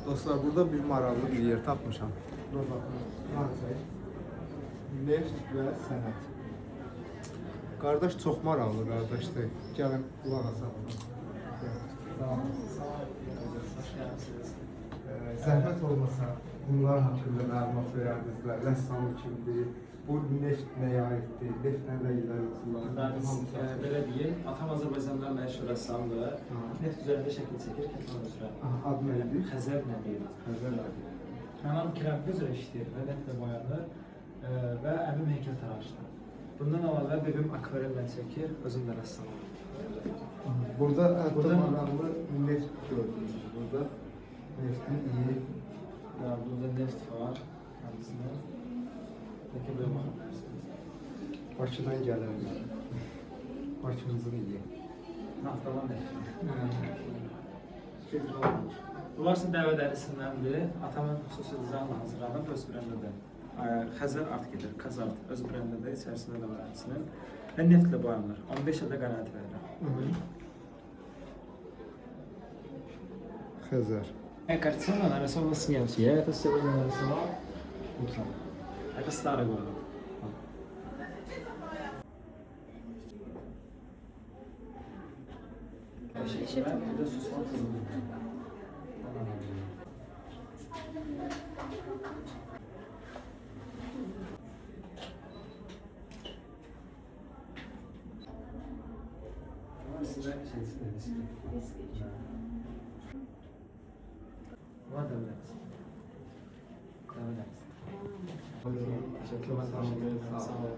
Dostlar, burada bir maraqlı bir yer tapmışam. Dur baxın. Neft və sənət. Qardaş çox maraqlı qardaşdır. Gəlin qulaq asaq. Zəhmət olmasa bunlar haqqında məlumat verərdinizlər. Rəssam kimdir? Bu neft nəyə aiddir? Neft nədə ilərdir? Ben belə deyim, atam Azərbaycanda məşhur rəssamdır. Neft üzərində şəkil çəkir, Kətan üzrə. Adı nə idi? Xəzər Nəbiyev. Xəzər Nəbi. Anam kirəmdə üzrə işləyir və neftlə boyanır və əmim heykəltaraşdır. Bundan əlavə bebim akvarellə çəkir, özüm də rəssamam. Burada hətta maraqlı neft gördünüz. Burada neftin iyi. Burada neft var, kendisine. Peki buraya bakabilirsiniz. Bakıdan gəlirlər. Bakımızın iyi. Naftalan neft. Federal olur. Bunlar dəvə dərisindəndir. Atamın xüsusi dizaynla hazırlanıb öz brendində. Xəzər art gedir, Kazart öz brendində içərisində də var həmçinin. Və neftlə boyanır. 15 ildə qəranti verir. Xəzər. Картина нарисована с немцем. Я это сегодня нарисовал утром. Это старый город. Вот devlet. Devlet. Teşekkür ederim. Sağ olun.